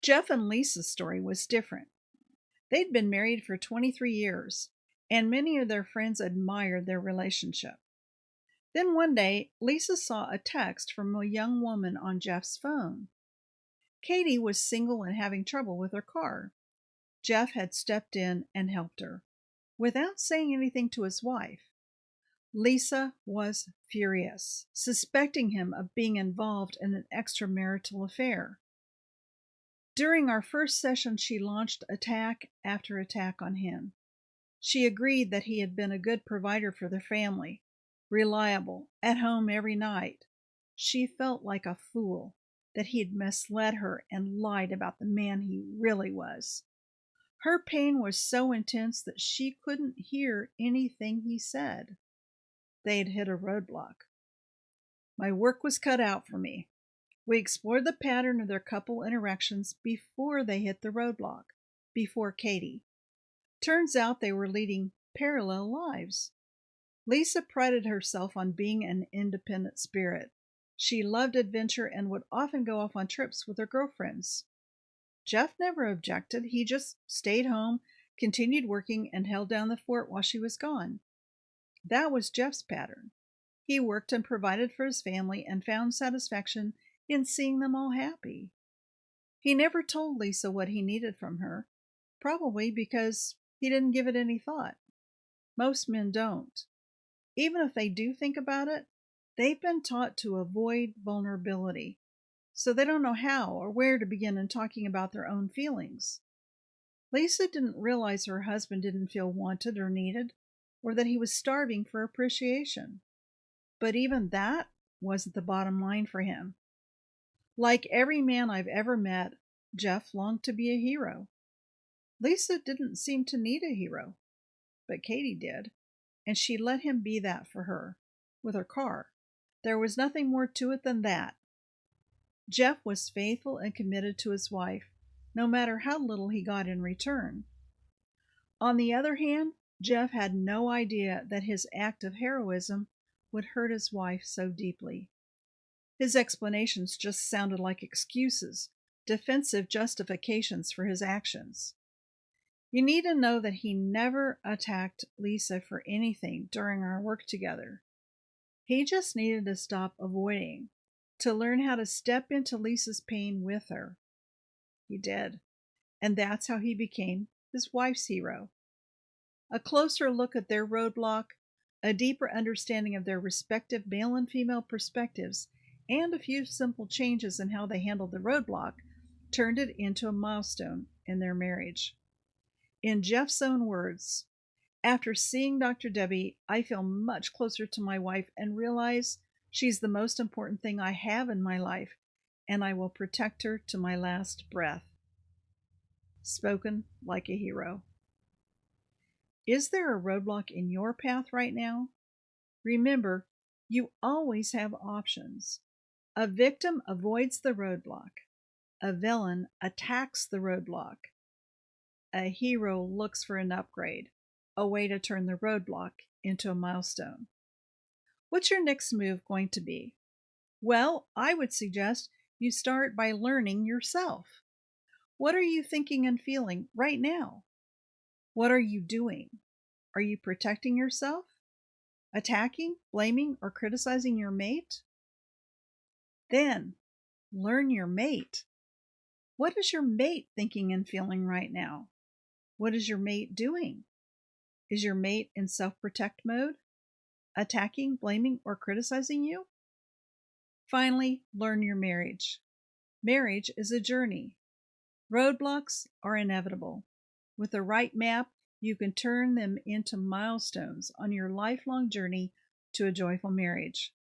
Jeff and Lisa's story was different. They'd been married for 23 years, and many of their friends admired their relationship. Then one day, Lisa saw a text from a young woman on Jeff's phone. Katie was single and having trouble with her car. Jeff had stepped in and helped her, without saying anything to his wife. Lisa was furious, suspecting him of being involved in an extramarital affair. During our first session, she launched attack after attack on him. She agreed that he had been a good provider for their family, reliable, at home every night. She felt like a fool that he had misled her and lied about the man he really was. Her pain was so intense that she couldn't hear anything he said. They had hit a roadblock. My work was cut out for me. We explored the pattern of their couple interactions before they hit the roadblock, before Katie. Turns out they were leading parallel lives. Lisa prided herself on being an independent spirit. She loved adventure and would often go off on trips with her girlfriends. Jeff never objected. He just stayed home, continued working, and held down the fort while she was gone. That was Jeff's pattern. He worked and provided for his family and found satisfaction in seeing them all happy. He never told Lisa what he needed from her, probably because he didn't give it any thought. Most men don't. Even if they do think about it, they've been taught to avoid vulnerability, so they don't know how or where to begin in talking about their own feelings. Lisa didn't realize her husband didn't feel wanted or needed, or that he was starving for appreciation. But even that wasn't the bottom line for him. Like every man I've ever met, Jeff longed to be a hero. Lisa didn't seem to need a hero, but Katie did, and she let him be that for her, with her car. There was nothing more to it than that. Jeff was faithful and committed to his wife, no matter how little he got in return. On the other hand, Jeff had no idea that his act of heroism would hurt his wife so deeply. His explanations just sounded like excuses, defensive justifications for his actions. You need to know that he never attacked Lisa for anything during our work together. He just needed to stop avoiding, to learn how to step into Lisa's pain with her. He did, and that's how he became his wife's hero. A closer look at their roadblock, a deeper understanding of their respective male and female perspectives, and a few simple changes in how they handled the roadblock turned it into a milestone in their marriage. In Jeff's own words, "After seeing Dr. Debi, I feel much closer to my wife and realize she's the most important thing I have in my life, and I will protect her to my last breath." Spoken like a hero. Is there a roadblock in your path right now? Remember, you always have options. A victim avoids the roadblock. A villain attacks the roadblock. A hero looks for an upgrade, a way to turn the roadblock into a milestone. What's your next move going to be? Well, I would suggest you start by learning yourself. What are you thinking and feeling right now? What are you doing? Are you protecting yourself? Attacking, blaming, or criticizing your mate? Then, learn your mate. What is your mate thinking and feeling right now? What is your mate doing? Is your mate in self-protect mode? Attacking, blaming, or criticizing you? Finally, learn your marriage. Marriage is a journey. Roadblocks are inevitable. With the right map, you can turn them into milestones on your lifelong journey to a joyful marriage.